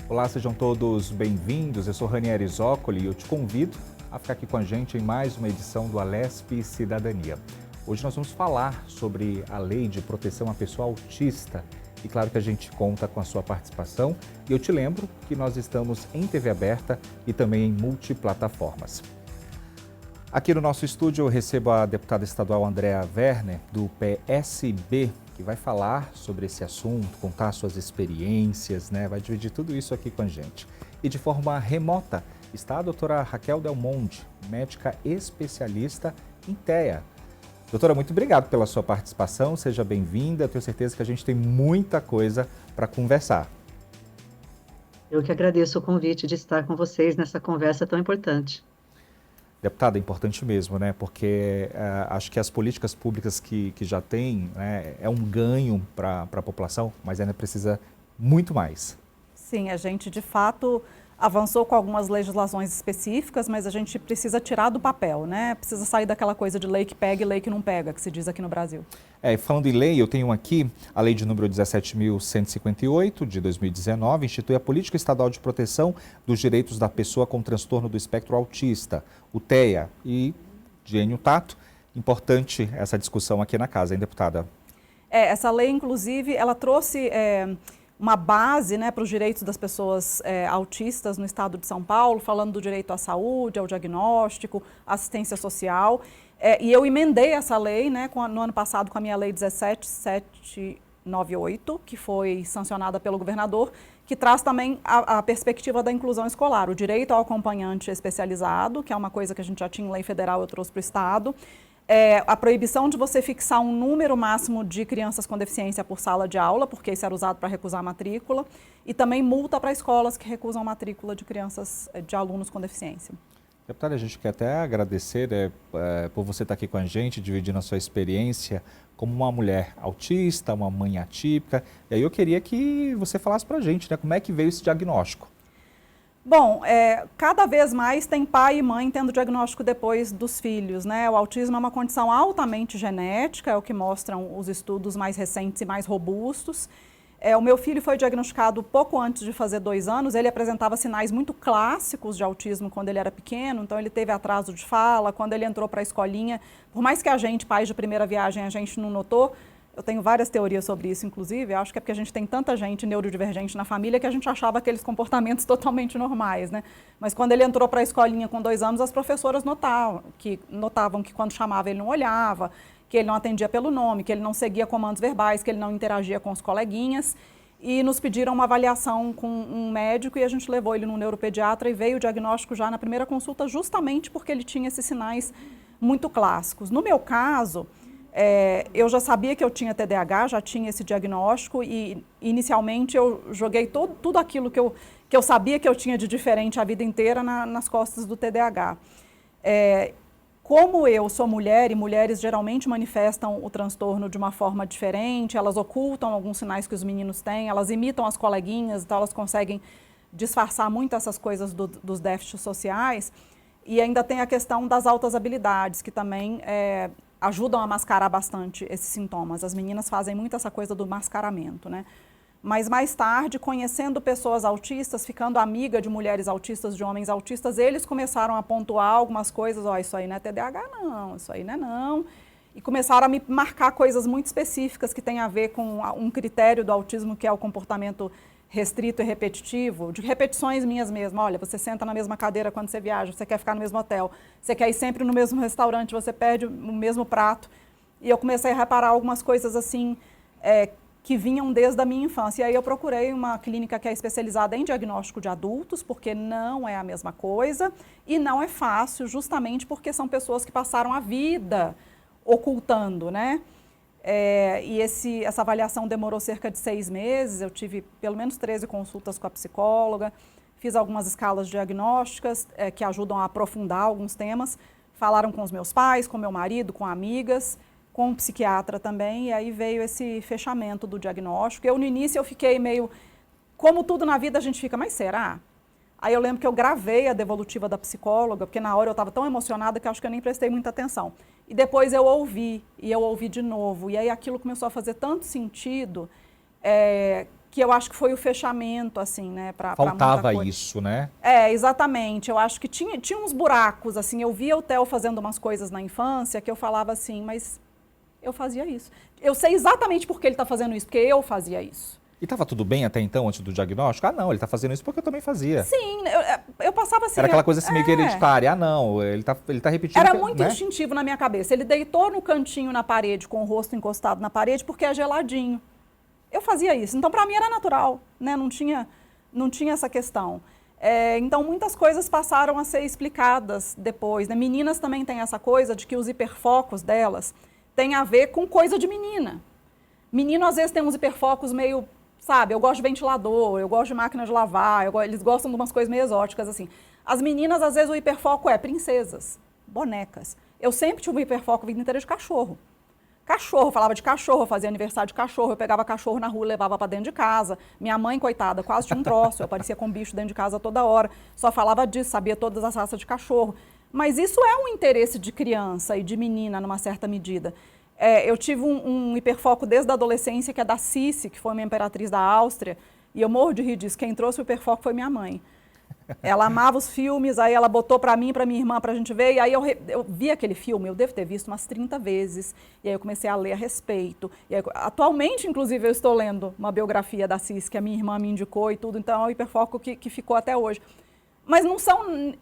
Olá, sejam todos bem-vindos. Eu sou Ranieri Zoccoli e eu te convido a ficar aqui com a gente em mais uma edição do Alesp Cidadania. Hoje nós vamos falar sobre a Lei de Proteção à Pessoa Autista e claro que a gente conta com a sua participação. E eu te lembro que nós estamos em TV aberta e também em multiplataformas. Aqui no nosso estúdio eu recebo a deputada estadual Andréa Werner, do PSB, que vai falar sobre esse assunto, contar suas experiências, vai dividir tudo isso aqui com a gente. E de forma remota está a doutora Raquel Del Monte, médica especialista em TEA. Doutora, muito obrigado pela sua participação, seja bem-vinda, tenho certeza que a gente tem muita coisa para conversar. Eu que agradeço o convite de estar com vocês nessa conversa tão importante. Deputada, é importante mesmo, porque acho que as políticas públicas que já tem é um ganho para a população, mas ainda precisa muito mais. Sim, a gente de fato avançou com algumas legislações específicas, mas a gente precisa tirar do papel, Precisa sair daquela coisa de lei que pega e lei que não pega, que se diz aqui no Brasil. Falando em lei, eu tenho aqui a lei de número 17.158 de 2019, institui a Política Estadual de Proteção dos Direitos da Pessoa com Transtorno do Espectro Autista, o TEA, e Gênio Tato. Importante essa discussão aqui na casa, hein, deputada? Essa lei, inclusive, ela trouxe uma base para os direitos das pessoas autistas no estado de São Paulo, falando do direito à saúde, ao diagnóstico, assistência social. E eu emendei essa lei no ano passado com a minha lei 17.798, que foi sancionada pelo governador, que traz também a perspectiva da inclusão escolar, o direito ao acompanhante especializado, que é uma coisa que a gente já tinha em lei federal, eu trouxe para o estado. A proibição de você fixar um número máximo de crianças com deficiência por sala de aula, porque isso era usado para recusar a matrícula, e também multa para escolas que recusam a matrícula de crianças, de alunos com deficiência. Deputada, a gente quer até agradecer por você estar aqui com a gente, dividindo a sua experiência como uma mulher autista, uma mãe atípica. E aí eu queria que você falasse para a gente, como é que veio esse diagnóstico? Bom, cada vez mais tem pai e mãe tendo diagnóstico depois dos filhos, O autismo é uma condição altamente genética, é o que mostram os estudos mais recentes e mais robustos. O meu filho foi diagnosticado pouco antes de fazer 2 anos, ele apresentava sinais muito clássicos de autismo quando ele era pequeno, então ele teve atraso de fala, quando ele entrou para a escolinha, por mais que a gente, pais de primeira viagem, a gente não notou. Eu tenho várias teorias sobre isso, inclusive, acho que é porque a gente tem tanta gente neurodivergente na família que a gente achava aqueles comportamentos totalmente normais, Mas quando ele entrou para a escolinha com 2 anos, as professoras notavam que quando chamava ele não olhava, que ele não atendia pelo nome, que ele não seguia comandos verbais, que ele não interagia com os coleguinhas, e nos pediram uma avaliação com um médico e a gente levou ele no neuropediatra e veio o diagnóstico já na primeira consulta justamente porque ele tinha esses sinais muito clássicos. No meu caso, eu já sabia que eu tinha TDAH, já tinha esse diagnóstico e inicialmente eu joguei tudo aquilo que eu sabia que eu tinha de diferente a vida inteira nas costas do TDAH. Como eu sou mulher e mulheres geralmente manifestam o transtorno de uma forma diferente, elas ocultam alguns sinais que os meninos têm, elas imitam as coleguinhas, então elas conseguem disfarçar muito essas coisas dos déficits sociais. E ainda tem a questão das altas habilidades, que também ajudam a mascarar bastante esses sintomas. As meninas fazem muito essa coisa do mascaramento, Mas mais tarde, conhecendo pessoas autistas, ficando amiga de mulheres autistas, de homens autistas, eles começaram a pontuar algumas coisas, isso aí não é TDAH não, isso aí não é não. E começaram a me marcar coisas muito específicas que têm a ver com um critério do autismo, que é o comportamento restrito e repetitivo, de repetições minhas mesmo. Olha, você senta na mesma cadeira quando você viaja, você quer ficar no mesmo hotel, você quer ir sempre no mesmo restaurante, você pede o mesmo prato. E eu comecei a reparar algumas coisas assim, que vinham desde a minha infância. E aí eu procurei uma clínica que é especializada em diagnóstico de adultos, porque não é a mesma coisa e não é fácil, justamente porque são pessoas que passaram a vida ocultando, E essa avaliação demorou cerca de 6 meses, eu tive pelo menos 13 consultas com a psicóloga, fiz algumas escalas diagnósticas que ajudam a aprofundar alguns temas, falaram com os meus pais, com meu marido, com amigas, com um psiquiatra também, e aí veio esse fechamento do diagnóstico. No início eu fiquei meio, como tudo na vida a gente fica, mas será? Aí eu lembro que eu gravei a devolutiva da psicóloga, porque na hora eu estava tão emocionada que acho que eu nem prestei muita atenção. E depois eu ouvi de novo, e aí aquilo começou a fazer tanto sentido, que eu acho que foi o fechamento, assim, né? Faltava isso, né? Exatamente. Eu acho que tinha uns buracos, assim. Eu via o Theo fazendo umas coisas na infância que eu falava assim, mas eu fazia isso. Eu sei exatamente por que ele está fazendo isso, porque eu fazia isso. E estava tudo bem até então, antes do diagnóstico? Ah, não, ele está fazendo isso porque eu também fazia. Sim, eu passava assim... Era aquela coisa assim meio hereditária. Ah, não, ele tá repetindo... Era muito instintivo na minha cabeça. Ele deitou no cantinho na parede, com o rosto encostado na parede, porque é geladinho. Eu fazia isso. Então, para mim, era natural, né? Não tinha essa questão. Então, muitas coisas passaram a ser explicadas depois, né? Meninas também têm essa coisa de que os hiperfocos delas têm a ver com coisa de menina. Menino, às vezes, tem uns hiperfocos meio... Sabe, eu gosto de ventilador, eu gosto de máquina de lavar, eles gostam de umas coisas meio exóticas, assim. As meninas, às vezes, o hiperfoco é princesas, bonecas. Eu sempre tive um hiperfoco a vida inteira de cachorro. Cachorro, falava de cachorro, eu fazia aniversário de cachorro, eu pegava cachorro na rua e levava para dentro de casa. Minha mãe, coitada, quase tinha um troço, eu aparecia com bicho dentro de casa toda hora. Só falava disso, sabia todas as raças de cachorro. Mas isso é um interesse de criança e de menina, numa certa medida. Eu tive um hiperfoco desde a adolescência, que é da Sissi, que foi uma imperatriz da Áustria, e eu morro de rir disso. Quem trouxe o hiperfoco foi minha mãe. Ela amava os filmes, aí ela botou para mim, para minha irmã, para a gente ver, e aí eu vi aquele filme, eu devo ter visto umas 30 vezes, e aí eu comecei a ler a respeito. E aí, atualmente, inclusive, eu estou lendo uma biografia da Sissi, que a minha irmã me indicou e tudo, então é um hiperfoco que ficou até hoje. Mas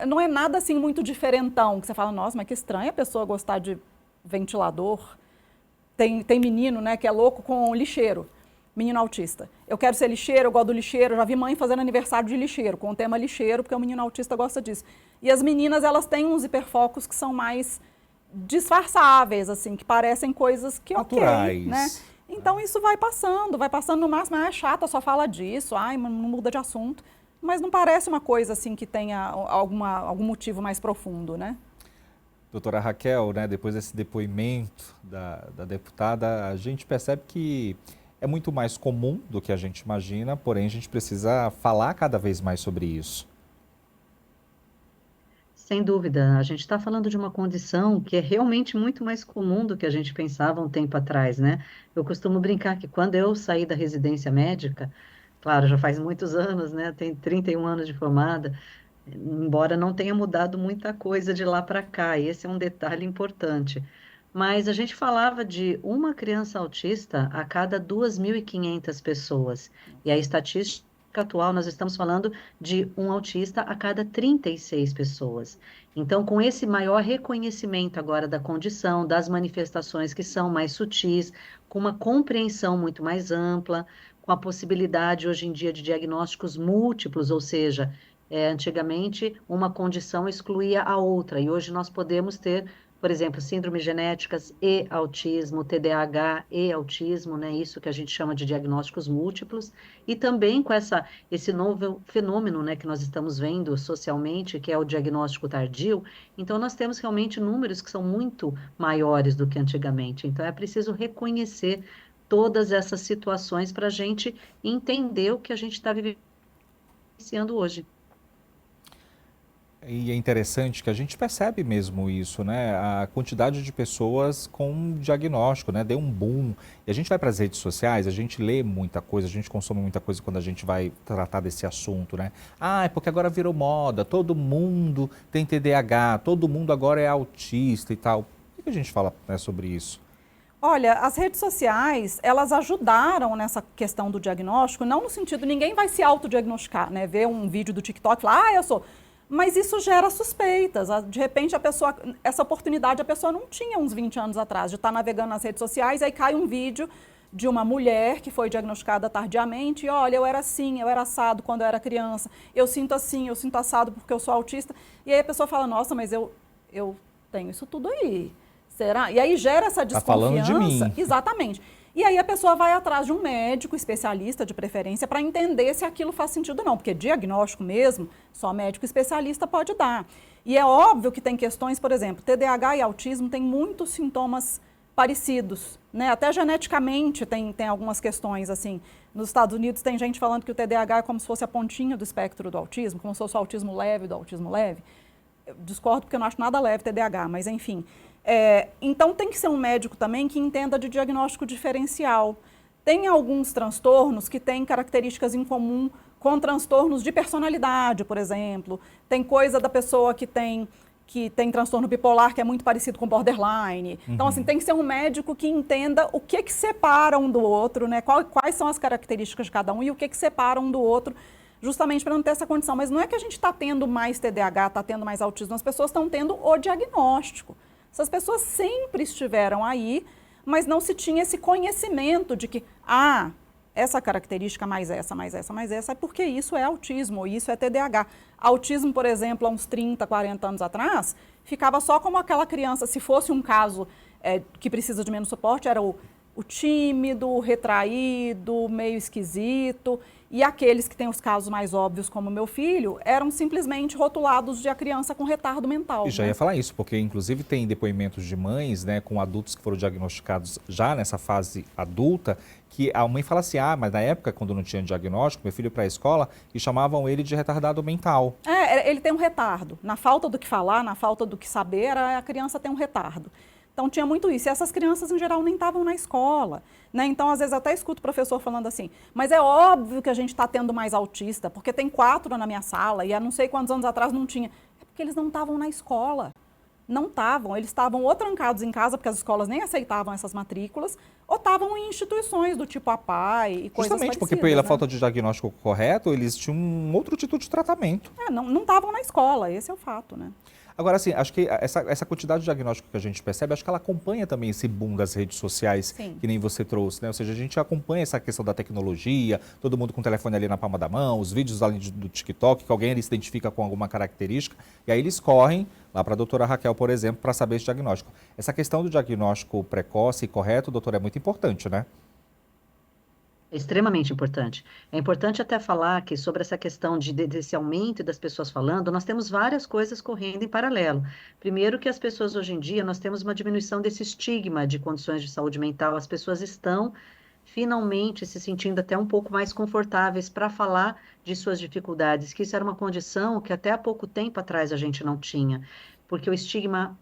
não é nada assim muito diferentão, que você fala, nossa, mas que estranho a pessoa gostar de ventilador. Tem menino, né, que é louco com lixeiro, menino autista. Eu quero ser lixeiro, eu gosto do lixeiro, eu já vi mãe fazendo aniversário de lixeiro, com o tema lixeiro, porque o menino autista gosta disso. E as meninas, elas têm uns hiperfocos que são mais disfarçáveis, assim, que parecem coisas que naturais, ok, né? Então isso vai passando no máximo, é chata, só fala disso, não muda de assunto. Mas não parece uma coisa assim que tenha algum motivo mais profundo, né? Doutora Raquel, né, depois desse depoimento da deputada, a gente percebe que é muito mais comum do que a gente imagina, porém a gente precisa falar cada vez mais sobre isso. Sem dúvida, a gente está falando de uma condição que é realmente muito mais comum do que a gente pensava um tempo atrás, né? Eu costumo brincar que quando eu saí da residência médica, claro, já faz muitos anos, né? Tenho 31 anos de formada, embora não tenha mudado muita coisa de lá para cá, e esse é um detalhe importante. Mas a gente falava de uma criança autista a cada 2.500 pessoas, e a estatística atual nós estamos falando de um autista a cada 36 pessoas. Então, com esse maior reconhecimento agora da condição, das manifestações que são mais sutis, com uma compreensão muito mais ampla, com a possibilidade hoje em dia de diagnósticos múltiplos, ou seja, antigamente, uma condição excluía a outra, e hoje nós podemos ter, por exemplo, síndromes genéticas e autismo, TDAH e autismo, né? Isso que a gente chama de diagnósticos múltiplos, e também com esse novo fenômeno, né, que nós estamos vendo socialmente, que é o diagnóstico tardio. Então, nós temos realmente números que são muito maiores do que antigamente. Então, é preciso reconhecer todas essas situações para a gente entender o que a gente está vivenciando hoje. E é interessante que a gente percebe mesmo isso, né? A quantidade de pessoas com diagnóstico, né? Deu um boom. E a gente vai para as redes sociais, a gente lê muita coisa, a gente consome muita coisa quando a gente vai tratar desse assunto, né? Ah, é porque agora virou moda, todo mundo tem TDAH, todo mundo agora é autista e tal. O que a gente fala, né, sobre isso? Olha, as redes sociais, elas ajudaram nessa questão do diagnóstico, não no sentido, ninguém vai se autodiagnosticar, né? Ver um vídeo do TikTok e falar, eu sou... Mas isso gera suspeitas. De repente, essa oportunidade a pessoa não tinha uns 20 anos atrás, de estar navegando nas redes sociais, aí cai um vídeo de uma mulher que foi diagnosticada tardiamente, e olha, eu era assim, eu era assado quando eu era criança, eu sinto assim, eu sinto assado porque eu sou autista. E aí a pessoa fala, nossa, mas eu tenho isso tudo aí. Será? E aí gera essa desconfiança. Tá falando de mim. Exatamente. E aí a pessoa vai atrás de um médico especialista de preferência para entender se aquilo faz sentido ou não, porque diagnóstico mesmo, só médico especialista pode dar. E é óbvio que tem questões, por exemplo, TDAH e autismo têm muitos sintomas parecidos, né? Até geneticamente tem algumas questões, assim. Nos Estados Unidos tem gente falando que o TDAH é como se fosse a pontinha do espectro do autismo, como se fosse o autismo leve do autismo leve. Eu discordo porque eu não acho nada leve TDAH, mas enfim... então, tem que ser um médico também que entenda de diagnóstico diferencial. Tem alguns transtornos que têm características em comum com transtornos de personalidade, por exemplo. Tem coisa da pessoa que tem transtorno bipolar que é muito parecido com borderline. Então, assim, tem que ser um médico que entenda o que separa um do outro, né? Quais são as características de cada um e o que separa um do outro, justamente para não ter essa condição. Mas não é que a gente está tendo mais TDAH, está tendo mais autismo, as pessoas estão tendo o diagnóstico. Essas pessoas sempre estiveram aí, mas não se tinha esse conhecimento de que, essa característica mais essa, mais essa, mais essa, é porque isso é autismo, ou isso é TDAH. Autismo, por exemplo, há uns 30, 40 anos atrás, ficava só como aquela criança, se fosse um caso que precisa de menos suporte, era o tímido, o retraído, meio esquisito, e aqueles que têm os casos mais óbvios, como meu filho, eram simplesmente rotulados de a criança com retardo mental. E já ia falar isso, porque inclusive tem depoimentos de mães, né, com adultos que foram diagnosticados já nessa fase adulta, que a mãe fala assim, mas na época, quando não tinha diagnóstico, meu filho ia para a escola e chamavam ele de retardado mental. Ele tem um retardo. Na falta do que falar, na falta do que saber, a criança tem um retardo. Então, tinha muito isso. E essas crianças, em geral, nem estavam na escola, né? Então, às vezes, até escuto o professor falando assim, mas é óbvio que a gente está tendo mais autista, porque tem 4 na minha sala e há não sei quantos anos atrás não tinha. É porque eles não estavam na escola. Não estavam. Eles estavam ou trancados em casa, porque as escolas nem aceitavam essas matrículas, ou estavam em instituições do tipo APAE e coisas Justamente porque parecidas, pela né? falta de diagnóstico correto, eles tinham um outro tipo de tratamento. Não estavam na escola, esse é o fato, né? Agora, assim, acho que essa quantidade de diagnóstico que a gente percebe, acho que ela acompanha também esse boom das redes sociais, Sim. que nem você trouxe, né? Ou seja, a gente acompanha essa questão da tecnologia, todo mundo com o telefone ali na palma da mão, os vídeos ali do TikTok, que alguém ali se identifica com alguma característica, e aí eles correm lá para a doutora Raquel, por exemplo, para saber esse diagnóstico. Essa questão do diagnóstico precoce e correto, doutora, é muito importante, né? É extremamente importante. É importante até falar que sobre essa questão desse aumento das pessoas falando, nós temos várias coisas correndo em paralelo. Primeiro que as pessoas hoje em dia, nós temos uma diminuição desse estigma de condições de saúde mental. As pessoas estão finalmente se sentindo até um pouco mais confortáveis para falar de suas dificuldades, que isso era uma condição que até há pouco tempo atrás a gente não tinha, porque o estigma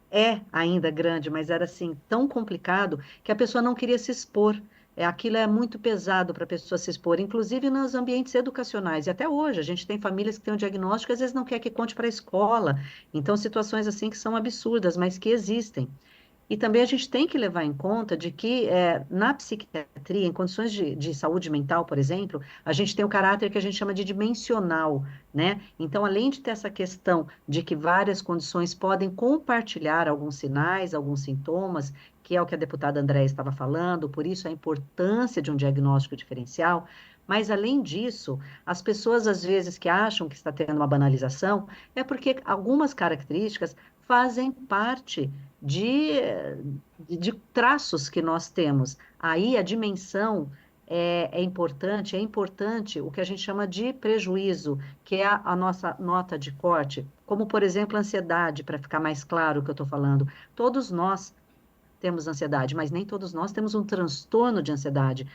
é ainda grande, mas era assim tão complicado que a pessoa não queria se expor. Aquilo é muito pesado para a pessoa se expor, inclusive nos ambientes educacionais. E até hoje, a gente tem famílias que têm um diagnóstico e às vezes não quer que conte para a escola. Então, situações assim que são absurdas, mas que existem. E também a gente tem que levar em conta de que na psiquiatria, em condições de saúde mental, por exemplo, a gente tem o caráter que a gente chama de dimensional, né? Então, além de ter essa questão de que várias condições podem compartilhar alguns sinais, alguns sintomas, que é o que a deputada Andréa estava falando, por isso a importância de um diagnóstico diferencial, mas além disso, as pessoas às vezes que acham que está tendo uma banalização, é porque algumas características fazem parte de traços que nós temos. Aí a dimensão é importante o que a gente chama de prejuízo, que é a nossa nota de corte, como, por exemplo, a ansiedade, para ficar mais claro o que eu estou falando. Todos nós temos ansiedade, mas nem todos nós temos um transtorno de ansiedade.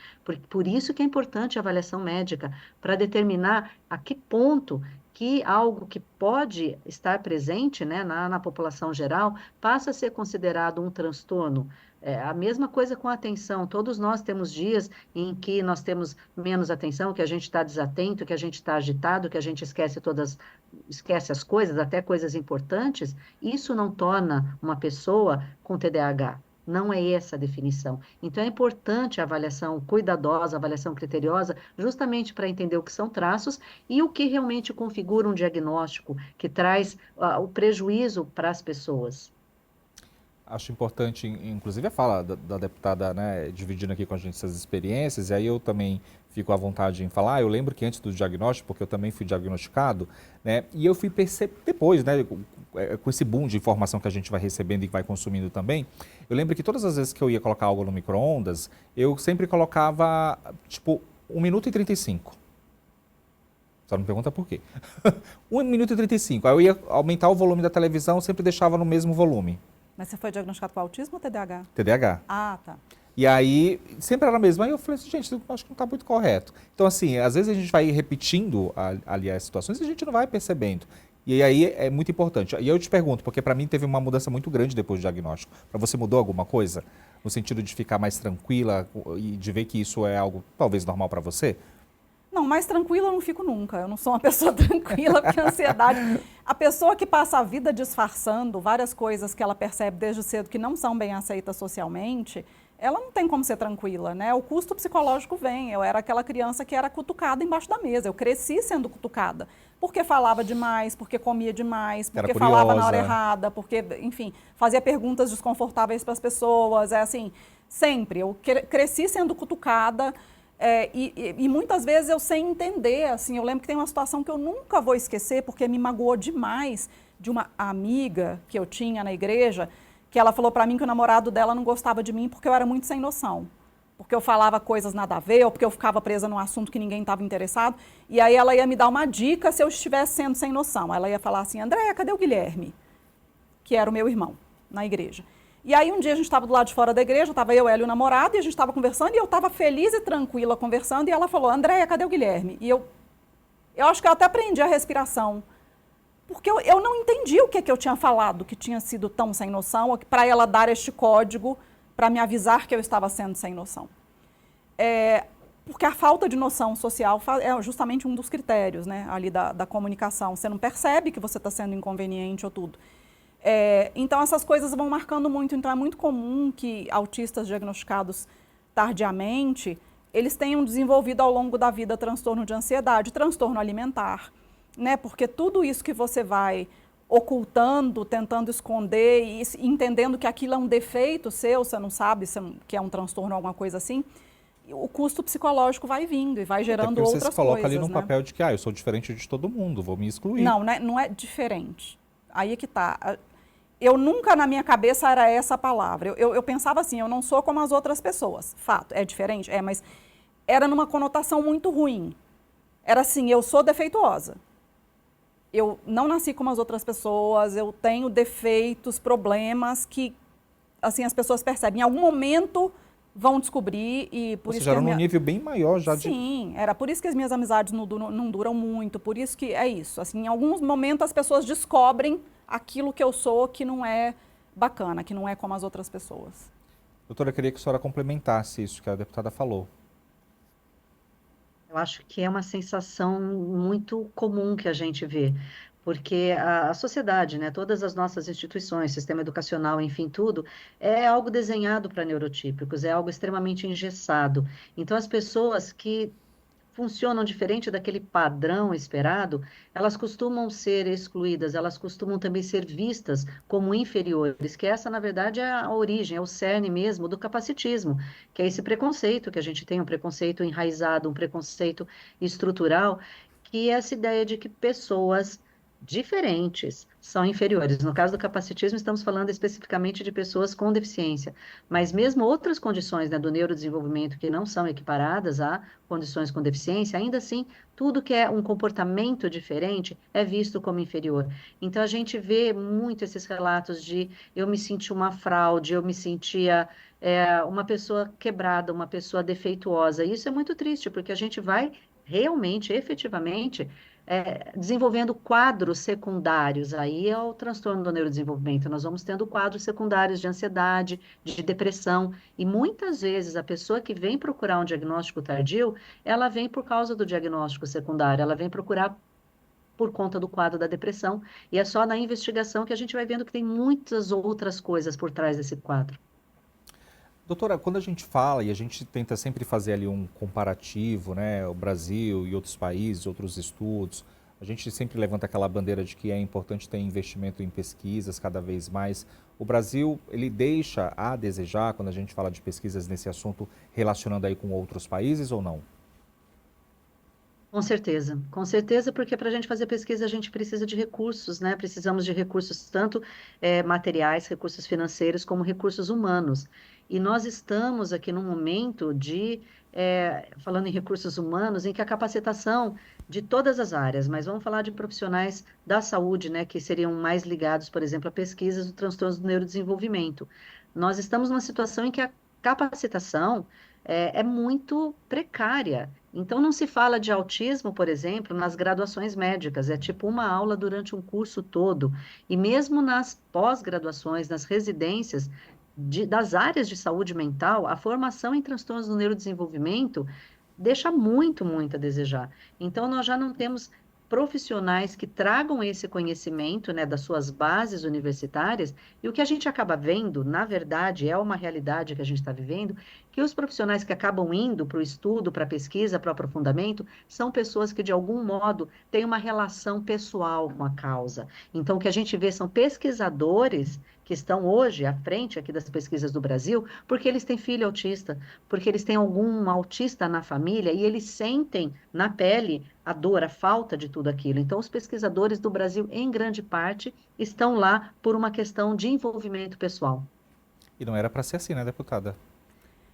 Por isso que é importante a avaliação médica, para determinar a que ponto que algo que pode estar presente, né, na população geral passa a ser considerado um transtorno. A mesma coisa com a atenção. Todos nós temos dias em que nós temos menos atenção, que a gente está desatento, que a gente está agitado, que a gente esquece as coisas, até coisas importantes. Isso não torna uma pessoa com TDAH. Não é essa a definição. Então, é importante a avaliação cuidadosa, a avaliação criteriosa, justamente para entender o que são traços e o que realmente configura um diagnóstico que traz o prejuízo para as pessoas. Acho importante, inclusive, a fala da deputada, né, dividindo aqui com a gente essas experiências, e aí eu também fico à vontade em falar. Eu lembro que antes do diagnóstico, porque eu também fui diagnosticado, né, e eu fui perceber depois, né, com esse boom de informação que a gente vai recebendo e vai consumindo também, eu lembro que todas as vezes que eu ia colocar algo no micro-ondas, eu sempre colocava, tipo, 1 minuto e 35. Só não me pergunta por quê. 1 minuto e 35. Aí eu ia aumentar o volume da televisão, sempre deixava no mesmo volume. Mas você foi diagnosticado com autismo ou TDAH? TDAH. Ah, tá. E aí, sempre era a mesma. Aí eu falei assim, gente, eu acho que não está muito correto. Então, assim, às vezes a gente vai repetindo ali as situações e a gente não vai percebendo E aí é muito importante. E eu te pergunto, porque para mim teve uma mudança muito grande depois do diagnóstico. Para você mudou alguma coisa? No sentido de ficar mais tranquila e de ver que isso é algo talvez normal para você? Não, mais tranquila eu não fico nunca. Eu não sou uma pessoa tranquila, porque a ansiedade... A pessoa que passa a vida disfarçando várias coisas que ela percebe desde cedo que não são bem aceitas socialmente, ela não tem como ser tranquila, né? O custo psicológico vem. Eu era aquela criança que era cutucada embaixo da mesa. Eu cresci sendo cutucada. Porque falava demais, porque comia demais, porque falava na hora errada, porque, enfim, fazia perguntas desconfortáveis para as pessoas. É assim, sempre. Eu cresci sendo cutucada. E muitas vezes eu sem entender, assim, eu lembro que tem uma situação que eu nunca vou esquecer, porque me magoou demais, de uma amiga que eu tinha na igreja, que ela falou para mim que o namorado dela não gostava de mim porque eu era muito sem noção, porque eu falava coisas nada a ver, ou porque eu ficava presa num assunto que ninguém estava interessado, e aí ela ia me dar uma dica se eu estivesse sendo sem noção. Ela ia falar assim: Andréia, cadê o Guilherme? Que era o meu irmão, na igreja. E aí um dia a gente estava do lado de fora da igreja, estava eu, ela e o namorado, e a gente estava conversando, e eu estava feliz e tranquila conversando, e ela falou: Andréia, cadê o Guilherme? E eu acho que eu até aprendi a respiração, porque eu não entendi o que eu tinha falado, que tinha sido tão sem noção, para ela dar este código para me avisar que eu estava sendo sem noção. Porque a falta de noção social é justamente um dos critérios, né, ali da comunicação. Você não percebe que você está sendo inconveniente ou tudo. Então, essas coisas vão marcando muito. Então, é muito comum que autistas diagnosticados tardiamente, eles tenham desenvolvido ao longo da vida transtorno de ansiedade, transtorno alimentar, né? Porque tudo isso que você vai ocultando, tentando esconder e entendendo que aquilo é um defeito seu, você não sabe que é um transtorno ou alguma coisa assim, o custo psicológico vai vindo e vai gerando outras coisas. Você se coloca ali num papel de que eu sou diferente de todo mundo, vou me excluir. Não, né? Não é diferente. Aí é que tá. Eu nunca, na minha cabeça, era essa a palavra. Eu pensava assim: eu não sou como as outras pessoas. Fato, é diferente? Mas era numa conotação muito ruim. Era assim: eu sou defeituosa. Eu não nasci como as outras pessoas, eu tenho defeitos, problemas que, assim, as pessoas percebem. Em algum momento vão descobrir e por isso já era num nível bem maior já de... Sim, era por isso que as minhas amizades não duram muito, por isso que é isso. Assim, em alguns momentos as pessoas descobrem aquilo que eu sou que não é bacana, que não é como as outras pessoas. Doutora, eu queria que a senhora complementasse isso que a deputada falou. Eu acho que é uma sensação muito comum que a gente vê, porque a sociedade, né, todas as nossas instituições, sistema educacional, enfim, tudo, é algo desenhado para neurotípicos, é algo extremamente engessado. Então, as pessoas que funcionam diferente daquele padrão esperado, elas costumam ser excluídas, elas costumam também ser vistas como inferiores, que essa, na verdade, é a origem, é o cerne mesmo do capacitismo, que é esse preconceito que a gente tem, um preconceito enraizado, um preconceito estrutural, que é essa ideia de que pessoas diferentes são inferiores. No caso do capacitismo, estamos falando especificamente de pessoas com deficiência, mas mesmo outras condições, né, do neurodesenvolvimento que não são equiparadas a condições com deficiência, ainda assim, tudo que é um comportamento diferente é visto como inferior. Então, a gente vê muito esses relatos de eu me senti uma fraude, eu me sentia uma pessoa quebrada, uma pessoa defeituosa. Isso é muito triste, porque a gente vai realmente, efetivamente, desenvolvendo quadros secundários, aí é o transtorno do neurodesenvolvimento. Nós vamos tendo quadros secundários de ansiedade, de depressão, e muitas vezes a pessoa que vem procurar um diagnóstico tardio, ela vem por causa do diagnóstico secundário, ela vem procurar por conta do quadro da depressão, e é só na investigação que a gente vai vendo que tem muitas outras coisas por trás desse quadro. Doutora, quando a gente fala e a gente tenta sempre fazer ali um comparativo, né, o Brasil e outros países, outros estudos, a gente sempre levanta aquela bandeira de que é importante ter investimento em pesquisas cada vez mais. O Brasil, ele deixa a desejar quando a gente fala de pesquisas nesse assunto, relacionando aí com outros países ou não? Com certeza, porque para a gente fazer pesquisa a gente precisa de recursos, né? Precisamos de recursos tanto materiais, recursos financeiros, como recursos humanos. E nós estamos aqui num momento falando em recursos humanos, em que a capacitação de todas as áreas, mas vamos falar de profissionais da saúde, né? Que seriam mais ligados, por exemplo, a pesquisas do transtorno do neurodesenvolvimento. Nós estamos numa situação em que a capacitação é muito precária. Então, não se fala de autismo, por exemplo, nas graduações médicas, é tipo uma aula durante um curso todo. E mesmo nas pós-graduações, nas residências das áreas de saúde mental, a formação em transtornos do neurodesenvolvimento deixa muito, muito a desejar. Então, nós já não temos profissionais que tragam esse conhecimento, né, das suas bases universitárias, e o que a gente acaba vendo, na verdade, é uma realidade que a gente está vivendo, que os profissionais que acabam indo para o estudo, para a pesquisa, para o aprofundamento, são pessoas que, de algum modo, têm uma relação pessoal com a causa. Então, o que a gente vê são pesquisadores que estão hoje à frente aqui das pesquisas do Brasil, porque eles têm filho autista, porque eles têm algum autista na família e eles sentem na pele a dor, a falta de tudo aquilo. Então, os pesquisadores do Brasil, em grande parte, estão lá por uma questão de envolvimento pessoal. E não era para ser assim, né, deputada?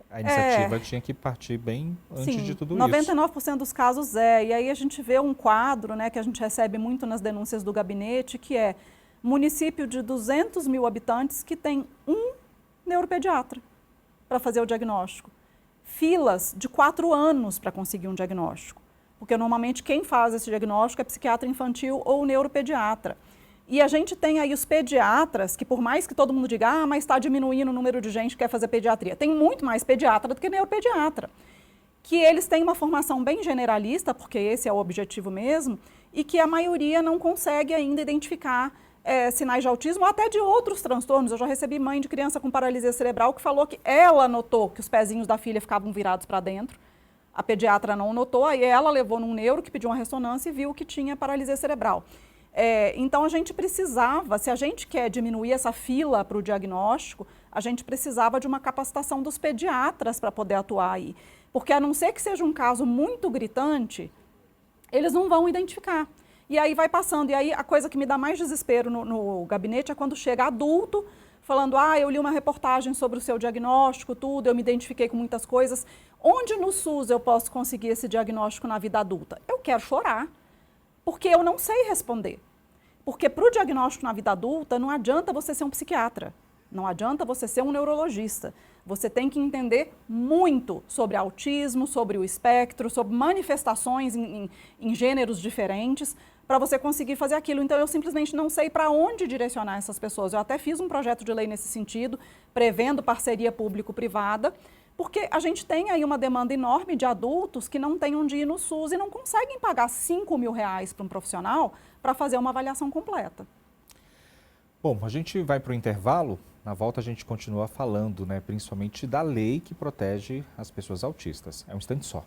A É, iniciativa tinha que partir bem antes de sim, tudo isso. 99% dos casos é. E aí a gente vê um quadro, né, que a gente recebe muito nas denúncias do gabinete, que é município de 200 mil habitantes que tem um neuropediatra para fazer o diagnóstico. Filas de 4 anos para conseguir um diagnóstico. Porque normalmente quem faz esse diagnóstico é psiquiatra infantil ou neuropediatra. E a gente tem aí os pediatras, que por mais que todo mundo diga, ah, mas está diminuindo o número de gente que quer fazer pediatria, tem muito mais pediatra do que neuropediatra. Que eles têm uma formação bem generalista, porque esse é o objetivo mesmo, e que a maioria não consegue ainda identificar sinais de autismo ou até de outros transtornos. Eu já recebi mãe de criança com paralisia cerebral que falou que ela notou que os pezinhos da filha ficavam virados para dentro. A pediatra não notou, aí ela levou num neuro que pediu uma ressonância e viu que tinha paralisia cerebral. Então, a gente precisava, se a gente quer diminuir essa fila para o diagnóstico, a gente precisava de uma capacitação dos pediatras para poder atuar aí. Porque, a não ser que seja um caso muito gritante, eles não vão identificar. E aí vai passando. E aí a coisa que me dá mais desespero no gabinete é quando chega adulto, falando, eu li uma reportagem sobre o seu diagnóstico, tudo, eu me identifiquei com muitas coisas. Onde no SUS eu posso conseguir esse diagnóstico na vida adulta? Eu quero chorar, porque eu não sei responder. Porque para o diagnóstico na vida adulta, não adianta você ser um psiquiatra, não adianta você ser um neurologista. Você tem que entender muito sobre autismo, sobre o espectro, sobre manifestações em gêneros diferentes, para você conseguir fazer aquilo. Então, eu simplesmente não sei para onde direcionar essas pessoas. Eu até fiz um projeto de lei nesse sentido, prevendo parceria público-privada, porque a gente tem aí uma demanda enorme de adultos que não têm onde ir no SUS e não conseguem pagar R$5.000 para um profissional para fazer uma avaliação completa. Bom, a gente vai para o intervalo. Na volta a gente continua falando, né, principalmente da lei que protege as pessoas autistas. É um instante só.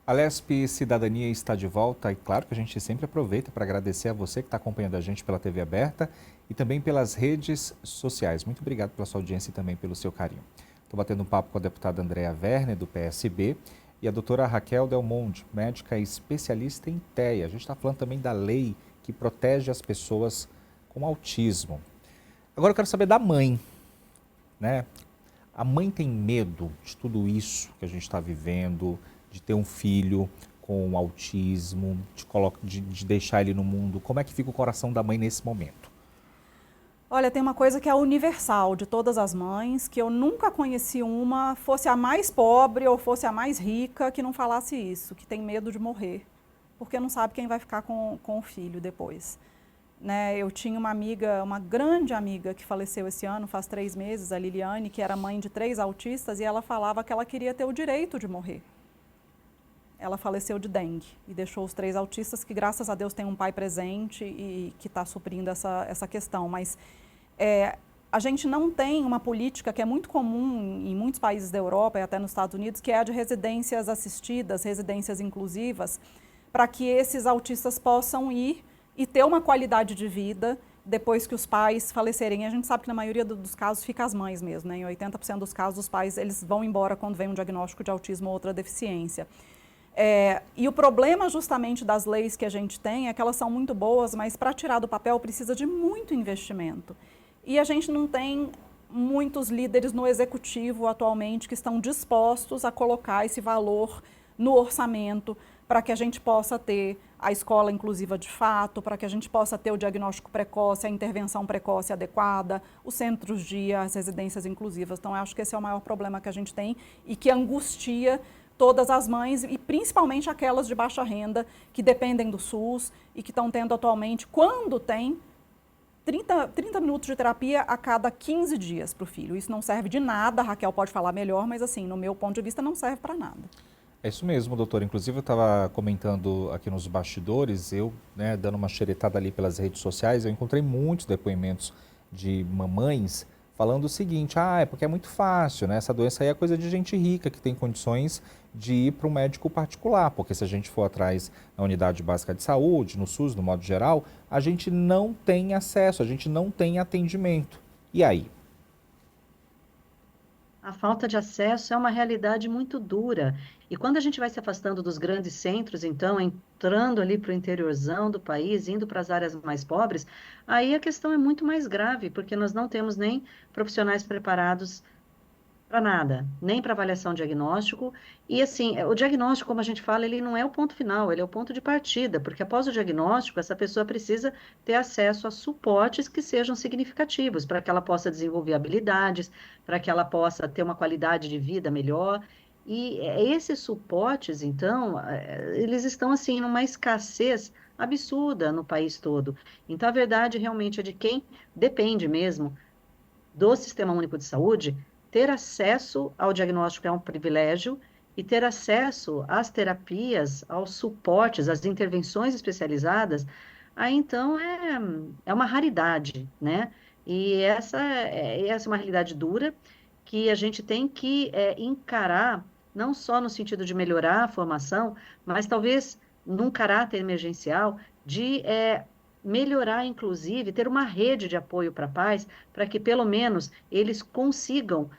A Lesp Cidadania está de volta e claro que a gente sempre aproveita para agradecer a você que está acompanhando a gente pela TV aberta e também pelas redes sociais. Muito obrigado pela sua audiência e também pelo seu carinho. Estou batendo um papo com a deputada Andréa Werner, do PSB, e a doutora Raquel Del Monte, médica especialista em TEA. A gente está falando também da lei que protege as pessoas com autismo. Agora eu quero saber da mãe, né? A mãe tem medo de tudo isso que a gente está vivendo, de ter um filho com autismo, de deixar ele no mundo. Como é que fica o coração da mãe nesse momento? Olha, tem uma coisa que é universal de todas as mães, que eu nunca conheci uma, fosse a mais pobre ou fosse a mais rica, que não falasse isso, que tem medo de morrer, porque não sabe quem vai ficar com o filho depois. Né? Eu tinha uma amiga, uma grande amiga que faleceu esse ano, faz 3 meses, a Liliane, que era mãe de 3 autistas, e ela falava que ela queria ter o direito de morrer. Ela faleceu de dengue e deixou os 3 autistas que, graças a Deus, tem um pai presente e que está suprindo essa questão. Mas a gente não tem uma política que é muito comum em muitos países da Europa e até nos Estados Unidos, que é a de residências assistidas, residências inclusivas, para que esses autistas possam ir e ter uma qualidade de vida depois que os pais falecerem. E a gente sabe que na maioria dos casos fica as mães mesmo, né? Em 80% dos casos os pais eles vão embora quando vem um diagnóstico de autismo ou outra deficiência. E o problema justamente das leis que a gente tem é que elas são muito boas, mas para tirar do papel precisa de muito investimento. E a gente não tem muitos líderes no executivo atualmente que estão dispostos a colocar esse valor no orçamento para que a gente possa ter a escola inclusiva de fato, para que a gente possa ter o diagnóstico precoce, a intervenção precoce adequada, os centros de as residências inclusivas. Então, eu acho que esse é o maior problema que a gente tem e que angustia todas as mães e principalmente aquelas de baixa renda que dependem do SUS e que estão tendo atualmente, quando tem, 30 minutos de terapia a cada 15 dias para o filho. Isso não serve de nada, a Raquel pode falar melhor, mas assim, no meu ponto de vista, não serve para nada. É isso mesmo, doutor. Inclusive, eu estava comentando aqui nos bastidores, dando uma xeretada ali pelas redes sociais, eu encontrei muitos depoimentos de mamães falando o seguinte: é porque é muito fácil, né? Essa doença aí é coisa de gente rica que tem condições de ir para um médico particular, porque se a gente for atrás na unidade básica de saúde, no SUS, no modo geral, a gente não tem acesso, a gente não tem atendimento. E aí? A falta de acesso é uma realidade muito dura. E quando a gente vai se afastando dos grandes centros, então, entrando ali para o interiorzão do país, indo para as áreas mais pobres, aí a questão é muito mais grave, porque nós não temos nem profissionais preparados para nada, nem para avaliação diagnóstico. E assim, o diagnóstico, como a gente fala, ele não é o ponto final, ele é o ponto de partida, porque após o diagnóstico, essa pessoa precisa ter acesso a suportes que sejam significativos, para que ela possa desenvolver habilidades, para que ela possa ter uma qualidade de vida melhor. E esses suportes, então, eles estão assim numa escassez absurda no país todo. Então, a verdade realmente é de quem depende mesmo do Sistema Único de Saúde. Ter acesso ao diagnóstico é um privilégio e ter acesso às terapias, aos suportes, às intervenções especializadas, aí então é uma raridade, né? E essa é uma realidade dura que a gente tem que encarar, não só no sentido de melhorar a formação, mas talvez num caráter emergencial de melhorar, inclusive, ter uma rede de apoio para pais, para que pelo menos eles consigam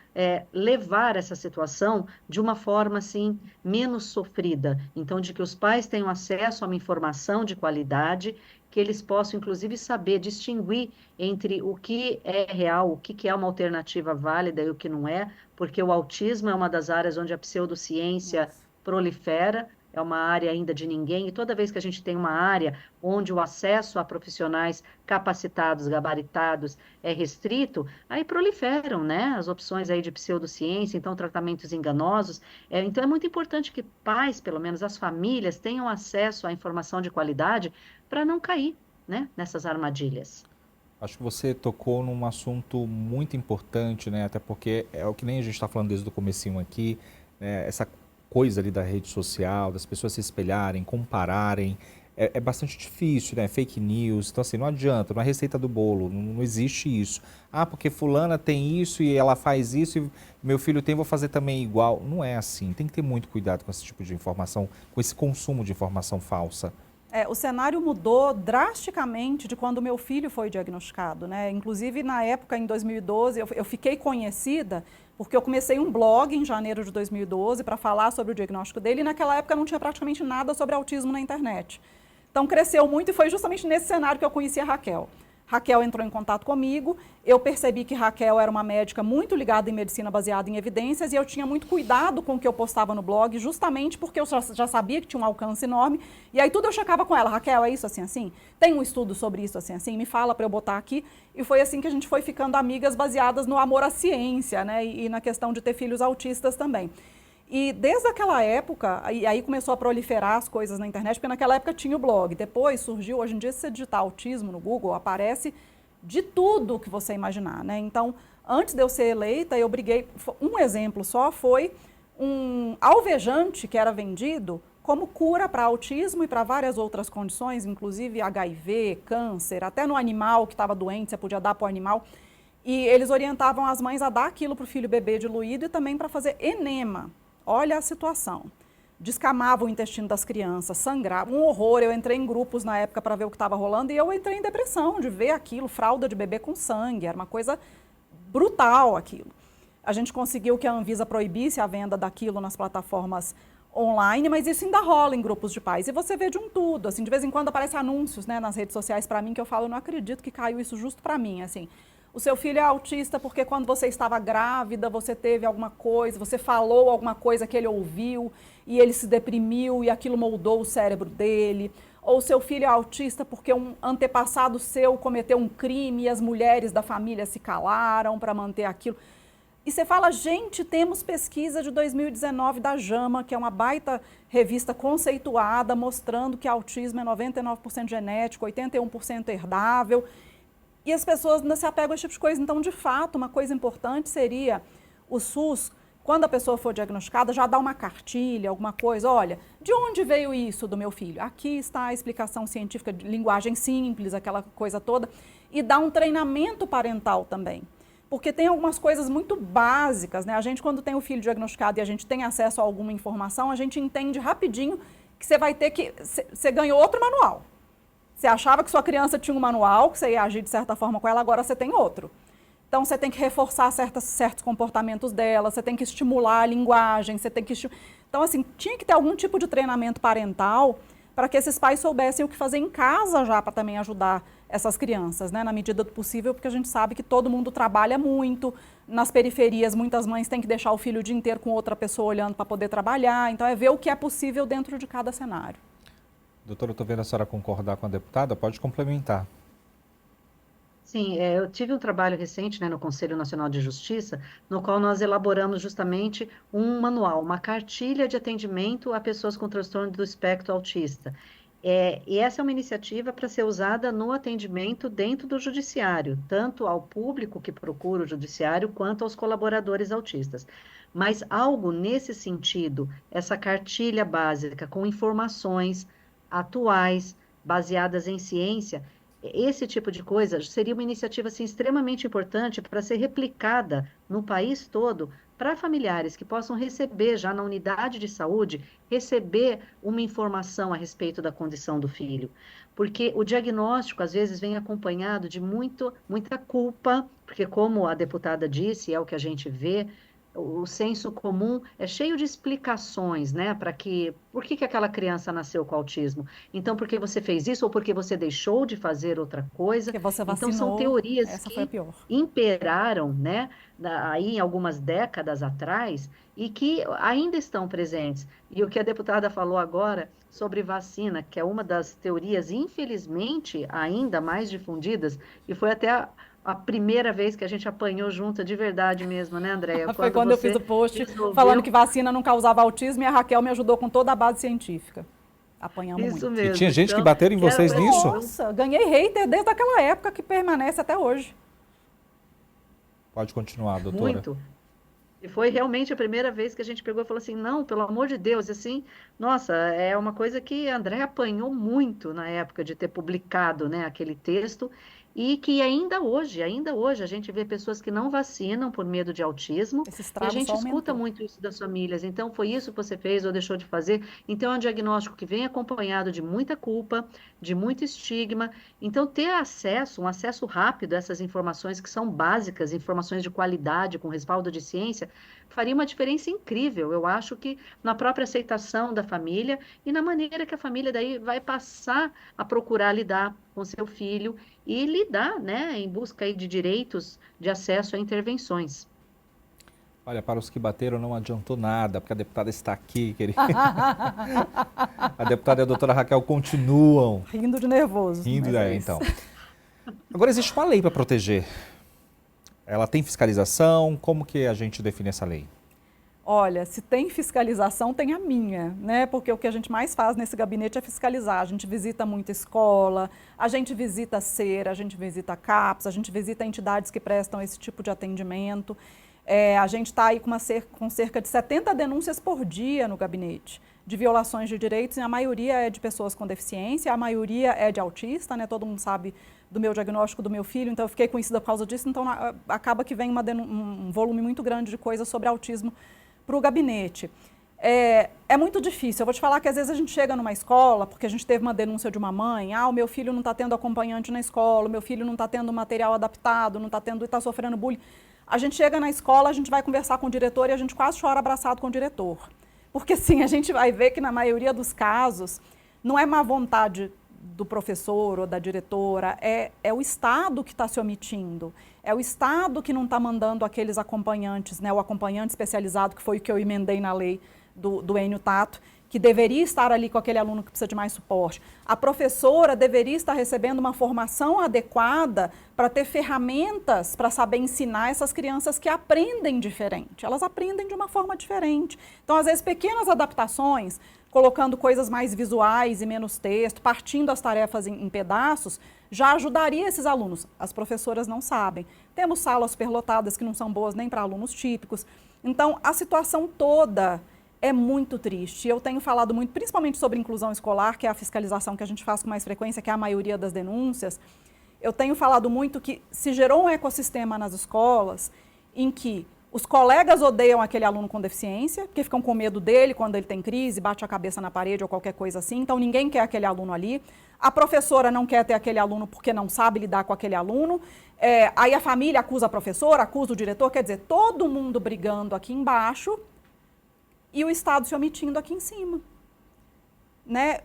levar essa situação de uma forma assim menos sofrida. Então, de que os pais tenham acesso a uma informação de qualidade, que eles possam, inclusive, saber distinguir entre o que é real, o que é uma alternativa válida e o que não é, porque o autismo é uma das áreas onde a pseudociência prolifera. É uma área ainda de ninguém, e toda vez que a gente tem uma área onde o acesso a profissionais capacitados, gabaritados, é restrito, aí proliferam, né, as opções aí de pseudociência, então tratamentos enganosos. Então é muito importante que pais, pelo menos as famílias, tenham acesso à informação de qualidade para não cair, né, nessas armadilhas. Acho que você tocou num assunto muito importante, né, até porque é o que nem a gente está falando desde o comecinho aqui, né, essa coisa ali da rede social, das pessoas se espelharem, compararem, é bastante difícil, né? Fake news, então assim, não adianta, não é receita do bolo, não existe isso. Porque fulana tem isso e ela faz isso e meu filho tem, vou fazer também igual. Não é assim, tem que ter muito cuidado com esse tipo de informação, com esse consumo de informação falsa. O cenário mudou drasticamente de quando meu filho foi diagnosticado, né? Inclusive, na época, em 2012, eu fiquei conhecida porque eu comecei um blog em janeiro de 2012 para falar sobre o diagnóstico dele e naquela época não tinha praticamente nada sobre autismo na internet. Então, cresceu muito e foi justamente nesse cenário que eu conheci a Raquel. Raquel entrou em contato comigo, eu percebi que Raquel era uma médica muito ligada em medicina baseada em evidências e eu tinha muito cuidado com o que eu postava no blog, justamente porque eu já sabia que tinha um alcance enorme. E aí tudo eu checava com ela: Raquel, é isso assim, assim? Tem um estudo sobre isso assim, assim? Me fala para eu botar aqui. E foi assim que a gente foi ficando amigas baseadas no amor à ciência, né? E na questão de ter filhos autistas também. E desde aquela época, aí começou a proliferar as coisas na internet, porque naquela época tinha o blog. Depois surgiu, hoje em dia, se você digitar autismo no Google, aparece de tudo que você imaginar, né? Então, antes de eu ser eleita, eu briguei. Um exemplo só foi um alvejante que era vendido como cura para autismo e para várias outras condições, inclusive HIV, câncer, até no animal que estava doente, você podia dar para o animal. E eles orientavam as mães a dar aquilo para o filho bebê diluído e também para fazer enema. Olha a situação. Descamava o intestino das crianças, sangrava, um horror. Eu entrei em grupos na época para ver o que estava rolando e eu entrei em depressão de ver aquilo, fralda de bebê com sangue, era uma coisa brutal aquilo. A gente conseguiu que a Anvisa proibisse a venda daquilo nas plataformas online, mas isso ainda rola em grupos de pais. E você vê de um tudo, assim, de vez em quando aparecem anúncios, né, nas redes sociais para mim que eu falo, eu não acredito que caiu isso justo para mim, assim. O seu filho é autista porque quando você estava grávida, você teve alguma coisa, você falou alguma coisa que ele ouviu e ele se deprimiu e aquilo moldou o cérebro dele. Ou o seu filho é autista porque um antepassado seu cometeu um crime e as mulheres da família se calaram para manter aquilo. E você fala, gente, temos pesquisa de 2019 da JAMA, que é uma baita revista conceituada, mostrando que autismo é 99% genético, 81% herdável. E as pessoas ainda se apegam a esse tipo de coisa. Então, de fato, uma coisa importante seria o SUS, quando a pessoa for diagnosticada, já dar uma cartilha, alguma coisa. Olha, de onde veio isso do meu filho? Aqui está a explicação científica de linguagem simples, aquela coisa toda. E dar um treinamento parental também. Porque tem algumas coisas muito básicas, né? A gente, quando tem o filho diagnosticado e a gente tem acesso a alguma informação, a gente entende rapidinho que você vai ter que... Você ganhou outro manual. Você achava que sua criança tinha um manual, que você ia agir de certa forma com ela, agora você tem outro. Então, você tem que reforçar certos comportamentos dela, você tem que estimular a linguagem, você tem que... Então, assim, tinha que ter algum tipo de treinamento parental para que esses pais soubessem o que fazer em casa já para também ajudar essas crianças, né, na medida do possível, porque a gente sabe que todo mundo trabalha muito, nas periferias muitas mães têm que deixar o filho o dia inteiro com outra pessoa olhando para poder trabalhar, então é ver o que é possível dentro de cada cenário. Doutora, eu estou vendo a senhora concordar com a deputada, pode complementar. Sim, eu tive um trabalho recente, né, no Conselho Nacional de Justiça, no qual nós elaboramos justamente um manual, uma cartilha de atendimento a pessoas com transtorno do espectro autista. E essa é uma iniciativa para ser usada no atendimento dentro do judiciário, tanto ao público que procura o judiciário, quanto aos colaboradores autistas. Mas algo nesse sentido, essa cartilha básica com informações atuais, baseadas em ciência, esse tipo de coisa seria uma iniciativa assim, extremamente importante para ser replicada no país todo, para familiares que possam receber já na unidade de saúde, receber uma informação a respeito da condição do filho. Porque o diagnóstico, às vezes, vem acompanhado de muita culpa, porque como a deputada disse, é o que a gente vê, o senso comum é cheio de explicações, né, por que aquela criança nasceu com autismo? Então, porque você fez isso ou porque você deixou de fazer outra coisa? Porque você vacinou, então, são teorias essa que foi a pior. imperaram, né, aí em algumas décadas atrás e que ainda estão presentes. E o que a deputada falou agora sobre vacina, que é uma das teorias, infelizmente, ainda mais difundidas, e foi até a primeira vez que a gente apanhou junta de verdade mesmo, né, Andréia? Foi quando eu fiz o post falando que vacina não causava autismo e a Raquel me ajudou com toda a base científica. Apanhamos Isso muito. mesmo. E tinha gente que bateram em vocês nisso? Nossa, ganhei hater desde aquela época que permanece até hoje. Pode continuar, doutora. Muito. E foi realmente a primeira vez que a gente pegou e falou assim, não, pelo amor de Deus, assim, nossa, é uma coisa que a André apanhou muito na época de ter publicado, né, aquele texto, e que ainda hoje, a gente vê pessoas que não vacinam por medo de autismo, e a gente escuta muito isso das famílias, então foi isso que você fez ou deixou de fazer, então é um diagnóstico que vem acompanhado de muita culpa, de muito estigma, então ter acesso, um acesso rápido a essas informações que são básicas, informações de qualidade, com respaldo de ciência, faria uma diferença incrível, eu acho que na própria aceitação da família e na maneira que a família daí vai passar a procurar lidar com seu filho e lidar, né, em busca aí de direitos de acesso a intervenções. Olha, para os que bateram não adiantou nada, porque a deputada está aqui, querida. A deputada e a doutora Raquel continuam. Rindo de nervoso. Rindo, então. Agora existe uma lei para proteger. Ela tem fiscalização? Como que a gente define essa lei? Olha, se tem fiscalização, tem a minha, né? Porque o que a gente mais faz nesse gabinete é fiscalizar. A gente visita muita escola, a gente visita a CER, a gente visita a CAPES, a gente visita entidades que prestam esse tipo de atendimento. A gente está aí com cerca de 70 denúncias por dia no gabinete de violações de direitos, e a maioria é de pessoas com deficiência, a maioria é de autista, né? Todo mundo sabe do meu diagnóstico do meu filho, então eu fiquei conhecida por causa disso, então acaba que vem um volume muito grande de coisas sobre autismo para o gabinete. É muito difícil, eu vou te falar que às vezes a gente chega numa escola, porque a gente teve uma denúncia de uma mãe, o meu filho não está tendo acompanhante na escola, o meu filho não está tendo material adaptado, não está sofrendo bullying. A gente chega na escola, a gente vai conversar com o diretor e a gente quase chora abraçado com o diretor. Porque sim, a gente vai ver que na maioria dos casos não é má vontade do professor ou da diretora, é o Estado que está se omitindo, é o Estado que não está mandando aqueles acompanhantes, né, o acompanhante especializado, que foi o que eu emendei na lei do Enio Tato, que deveria estar ali com aquele aluno que precisa de mais suporte. A professora deveria estar recebendo uma formação adequada para ter ferramentas para saber ensinar essas crianças que aprendem diferente. Elas aprendem de uma forma diferente. Então, às vezes, pequenas adaptações, colocando coisas mais visuais e menos texto, partindo as tarefas em pedaços, já ajudaria esses alunos. As professoras não sabem. Temos salas superlotadas que não são boas nem para alunos típicos. Então, a situação toda é muito triste. Eu tenho falado muito, principalmente sobre inclusão escolar, que é a fiscalização que a gente faz com mais frequência, que é a maioria das denúncias. Eu tenho falado muito que se gerou um ecossistema nas escolas em que os colegas odeiam aquele aluno com deficiência, porque ficam com medo dele quando ele tem crise, bate a cabeça na parede ou qualquer coisa assim. Então, ninguém quer aquele aluno ali. A professora não quer ter aquele aluno porque não sabe lidar com aquele aluno. Aí a família acusa a professora, acusa o diretor. Quer dizer, todo mundo brigando aqui embaixo e o Estado se omitindo aqui em cima. Né?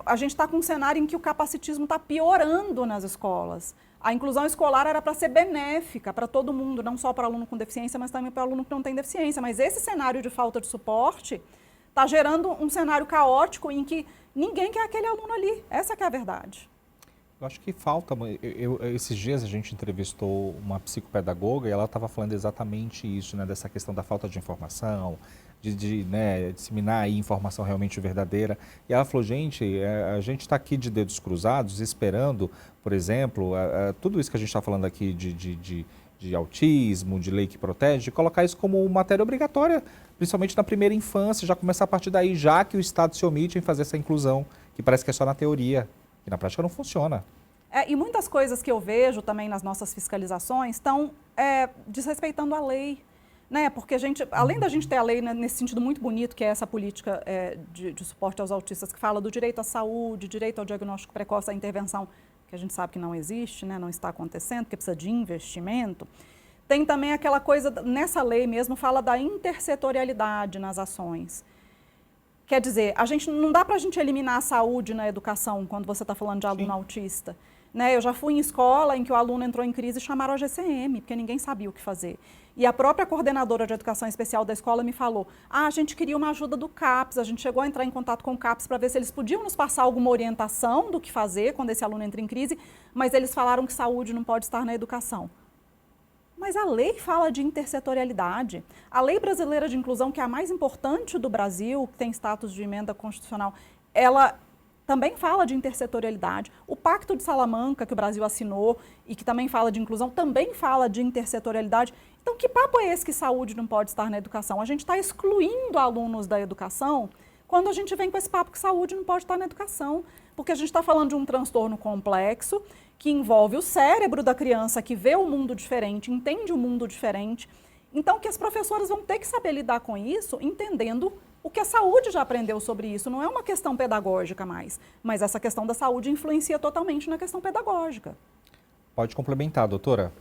A gente está com um cenário em que o capacitismo está piorando nas escolas. A inclusão escolar era para ser benéfica para todo mundo, não só para aluno com deficiência, mas também para aluno que não tem deficiência. Mas esse cenário de falta de suporte está gerando um cenário caótico em que ninguém quer aquele aluno ali. Essa que é a verdade. Eu acho que falta. Esses dias a gente entrevistou uma psicopedagoga e ela estava falando exatamente isso, né, dessa questão da falta de informação, de disseminar aí informação realmente verdadeira. E ela falou, gente, a gente está aqui de dedos cruzados esperando, por exemplo, tudo isso que a gente está falando aqui de autismo, de lei que protege, de colocar isso como matéria obrigatória, principalmente na primeira infância, já começar a partir daí, já que o Estado se omite em fazer essa inclusão, que parece que é só na teoria, que na prática não funciona. E muitas coisas que eu vejo também nas nossas fiscalizações estão desrespeitando a lei. Né? Porque além da gente ter a lei, né, nesse sentido muito bonito, que é essa política de suporte aos autistas, que fala do direito à saúde, direito ao diagnóstico precoce, à intervenção, que a gente sabe que não existe, né, não está acontecendo, porque precisa de investimento. Tem também aquela coisa, nessa lei mesmo, fala da intersetorialidade nas ações. Quer dizer, não dá para a gente eliminar a saúde na educação quando você está falando de aluno Sim. autista. Né? Eu já fui em escola em que o aluno entrou em crise e chamaram a GCM, porque ninguém sabia o que fazer. E a própria coordenadora de educação especial da escola me falou, a gente queria uma ajuda do CAPS, a gente chegou a entrar em contato com o CAPS para ver se eles podiam nos passar alguma orientação do que fazer quando esse aluno entra em crise, mas eles falaram que saúde não pode estar na educação. Mas a lei fala de intersetorialidade. A lei brasileira de inclusão, que é a mais importante do Brasil, que tem status de emenda constitucional, ela também fala de intersetorialidade. O Pacto de Salamanca, que o Brasil assinou e que também fala de inclusão, também fala de intersetorialidade. Então, que papo é esse que saúde não pode estar na educação? A gente está excluindo alunos da educação quando a gente vem com esse papo que saúde não pode estar na educação. Porque a gente está falando de um transtorno complexo que envolve o cérebro da criança que vê o mundo diferente, entende o mundo diferente. Então, que as professoras vão ter que saber lidar com isso, entendendo o que a saúde já aprendeu sobre isso. Não é uma questão pedagógica mais, mas essa questão da saúde influencia totalmente na questão pedagógica. Pode complementar, doutora.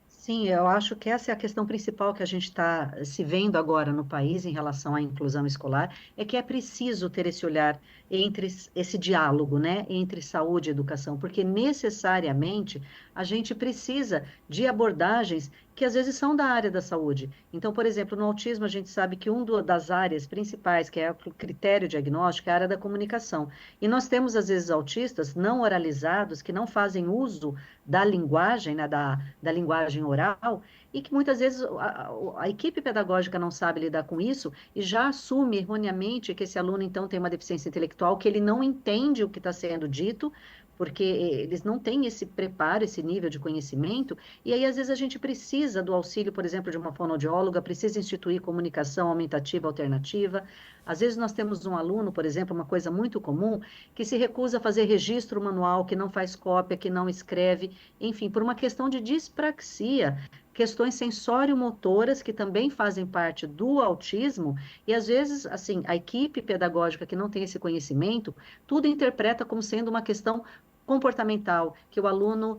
Sim, eu acho que essa é a questão principal que a gente está se vendo agora no país em relação à inclusão escolar, é que é preciso ter esse olhar entre esse diálogo, né, entre saúde e educação, porque necessariamente a gente precisa de abordagens que às vezes são da área da saúde. Então, por exemplo, no autismo a gente sabe que das áreas principais, que é o critério diagnóstico, é a área da comunicação. E nós temos às vezes autistas não oralizados que não fazem uso da linguagem, né, da linguagem oral, e que muitas vezes a equipe pedagógica não sabe lidar com isso e já assume erroneamente que esse aluno, então, tem uma deficiência intelectual, que ele não entende o que está sendo dito, porque eles não têm esse preparo, esse nível de conhecimento, e aí às vezes a gente precisa do auxílio, por exemplo, de uma fonoaudióloga, precisa instituir comunicação aumentativa alternativa. Às vezes nós temos um aluno, por exemplo, uma coisa muito comum, que se recusa a fazer registro manual, que não faz cópia, que não escreve, enfim, por uma questão de dispraxia, questões sensório-motoras que também fazem parte do autismo, e às vezes, assim, a equipe pedagógica que não tem esse conhecimento, tudo interpreta como sendo uma questão comportamental, que o aluno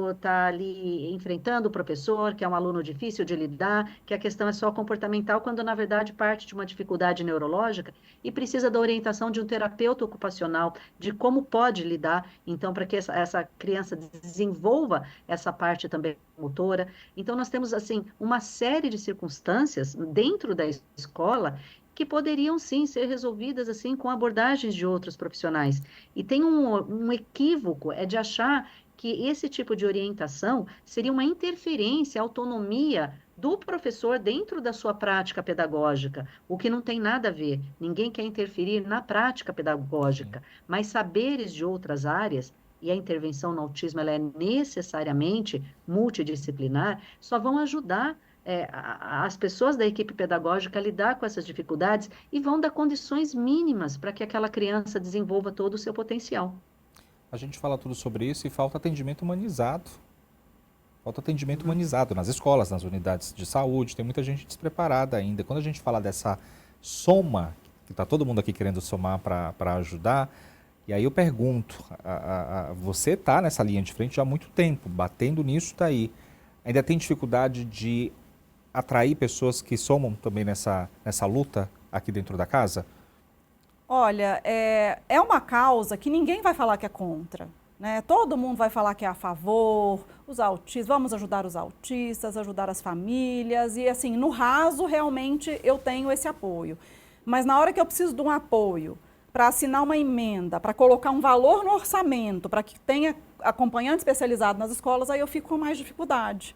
está ali enfrentando o professor, que é um aluno difícil de lidar, que a questão é só comportamental, quando na verdade parte de uma dificuldade neurológica e precisa da orientação de um terapeuta ocupacional, de como pode lidar, então, para que essa criança desenvolva essa parte também motora. Então, nós temos, assim, uma série de circunstâncias dentro da escola que poderiam, sim, ser resolvidas, assim, com abordagens de outros profissionais. E tem um equívoco, é de achar que esse tipo de orientação seria uma interferência, autonomia do professor dentro da sua prática pedagógica, o que não tem nada a ver. Ninguém quer interferir na prática Sim. pedagógica, mas saberes de outras áreas, e a intervenção no autismo ela é necessariamente multidisciplinar, só vão ajudar as pessoas da equipe pedagógica a lidar com essas dificuldades e vão dar condições mínimas para que aquela criança desenvolva todo o seu potencial. A gente fala tudo sobre isso e falta atendimento humanizado. Falta atendimento Uhum. humanizado nas escolas, nas unidades de saúde. Tem muita gente despreparada ainda. Quando a gente fala dessa soma, que está todo mundo aqui querendo somar para ajudar, e aí eu pergunto, você está nessa linha de frente já há muito tempo, batendo nisso daí. Ainda tem dificuldade de atrair pessoas que somam também nessa luta aqui dentro da casa? Olha, é uma causa que ninguém vai falar que é contra, né? Todo mundo vai falar que é a favor, os autistas, vamos ajudar os autistas, ajudar as famílias, e assim, no raso, realmente eu tenho esse apoio. Mas na hora que eu preciso de um apoio para assinar uma emenda, para colocar um valor no orçamento, para que tenha acompanhante especializado nas escolas, aí eu fico com mais dificuldade.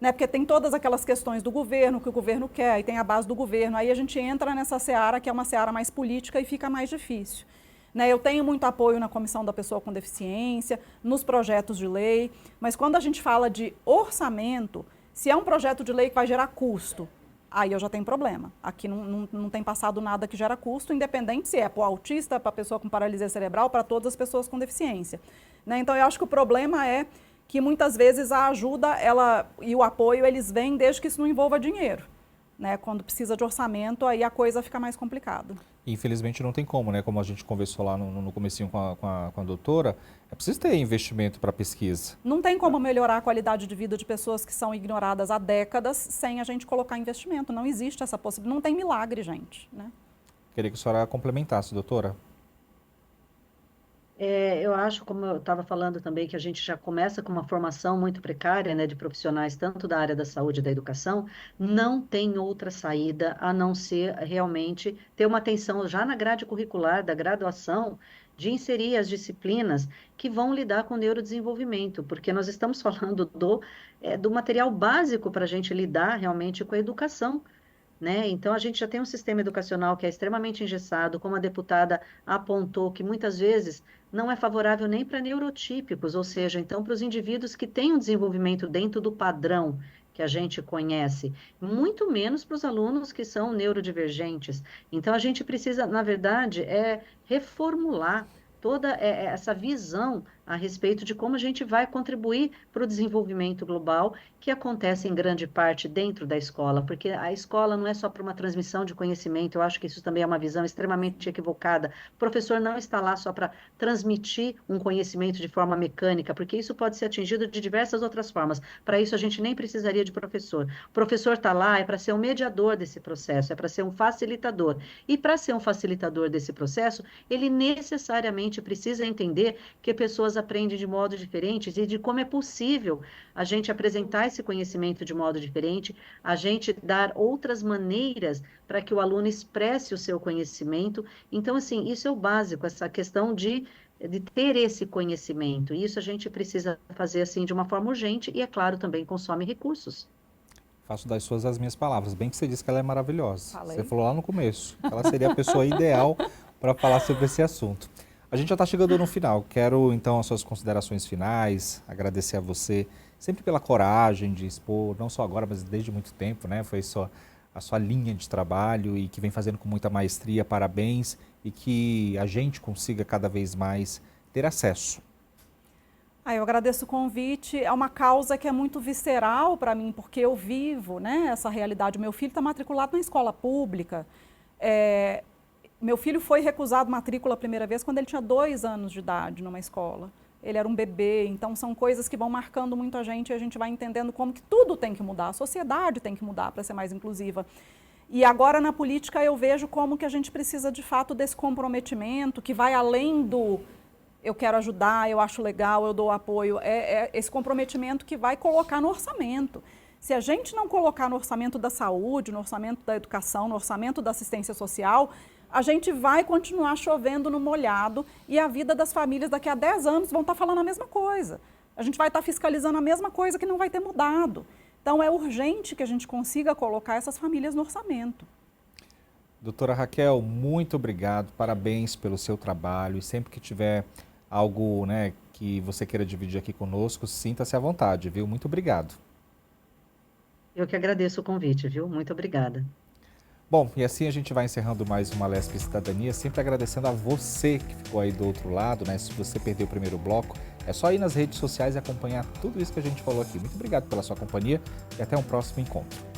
Né, porque tem todas aquelas questões do governo, que o governo quer, e tem a base do governo, aí a gente entra nessa seara que é uma seara mais política e fica mais difícil. Né, eu tenho muito apoio na Comissão da Pessoa com Deficiência, nos projetos de lei, mas quando a gente fala de orçamento, se é um projeto de lei que vai gerar custo, aí eu já tenho problema. Aqui não tem passado nada que gera custo, independente se é para o autista, para a pessoa com paralisia cerebral, para todas as pessoas com deficiência. Né, então eu acho que o problema é que muitas vezes a ajuda e o apoio, eles vêm desde que isso não envolva dinheiro. Né? Quando precisa de orçamento, aí a coisa fica mais complicada. Infelizmente não tem como, né? Como a gente conversou lá no comecinho com a doutora, é preciso ter investimento para pesquisa. Não tem como melhorar a qualidade de vida de pessoas que são ignoradas há décadas sem a gente colocar investimento. Não existe essa possibilidade, não tem milagre, gente. Né? Queria que a senhora complementasse, doutora. Eu acho, como eu estava falando também, que a gente já começa com uma formação muito precária, né, de profissionais, tanto da área da saúde e da educação, não tem outra saída a não ser realmente ter uma atenção já na grade curricular da graduação, de inserir as disciplinas que vão lidar com o neurodesenvolvimento, porque nós estamos falando do material básico para a gente lidar realmente com a educação. Né? Então, a gente já tem um sistema educacional que é extremamente engessado, como a deputada apontou, que muitas vezes não é favorável nem para neurotípicos, ou seja, então para os indivíduos que têm um desenvolvimento dentro do padrão que a gente conhece, muito menos para os alunos que são neurodivergentes. Então, a gente precisa, na verdade, reformular toda essa visão a respeito de como a gente vai contribuir para o desenvolvimento global, que acontece em grande parte dentro da escola, porque a escola não é só para uma transmissão de conhecimento, eu acho que isso também é uma visão extremamente equivocada. O professor não está lá só para transmitir um conhecimento de forma mecânica, porque isso pode ser atingido de diversas outras formas. Para isso, a gente nem precisaria de professor. O professor está lá para ser um mediador desse processo, é para ser um facilitador. E para ser um facilitador desse processo, ele necessariamente precisa entender que pessoas aprendem de modo diferentes e de como é possível a gente apresentar esse conhecimento de modo diferente, a gente dar outras maneiras para que o aluno expresse o seu conhecimento. Então, assim, isso é o básico, essa questão de ter esse conhecimento. E isso a gente precisa fazer assim de uma forma urgente e, é claro, também consome recursos. Faço das suas as minhas palavras. Bem que você disse que ela é maravilhosa. Falei. Você falou lá no começo que ela seria a pessoa ideal para falar sobre esse assunto. A gente já está chegando no final. Quero, então, as suas considerações finais, agradecer a você sempre pela coragem de expor, não só agora, mas desde muito tempo, né? Foi a sua linha de trabalho e que vem fazendo com muita maestria. Parabéns e que a gente consiga cada vez mais ter acesso. Eu agradeço o convite. É uma causa que é muito visceral para mim, porque eu vivo, né, essa realidade. O meu filho está matriculado na escola pública. Meu filho foi recusado matrícula a primeira vez quando ele tinha 2 anos de idade numa escola. ele era um bebê. Então são coisas que vão marcando muito a gente e a gente vai entendendo como que tudo tem que mudar, a sociedade tem que mudar para ser mais inclusiva. E agora na política eu vejo como que a gente precisa de fato desse comprometimento que vai além do eu quero ajudar, eu acho legal, eu dou apoio, é esse comprometimento que vai colocar no orçamento. Se a gente não colocar no orçamento da saúde, no orçamento da educação, no orçamento da assistência social, a gente vai continuar chovendo no molhado e a vida das famílias daqui a 10 anos vão estar falando a mesma coisa. A gente vai estar fiscalizando a mesma coisa que não vai ter mudado. Então é urgente que a gente consiga colocar essas famílias no orçamento. Doutora Raquel, muito obrigado, parabéns pelo seu trabalho e sempre que tiver algo, né, que você queira dividir aqui conosco, sinta-se à vontade, viu? Muito obrigado. Eu que agradeço o convite, viu? Muito obrigada. Bom, e assim a gente vai encerrando mais uma Alesp Cidadania, sempre agradecendo a você que ficou aí do outro lado, né? Se você perdeu o primeiro bloco, é só ir nas redes sociais e acompanhar tudo isso que a gente falou aqui. Muito obrigado pela sua companhia e até um próximo encontro.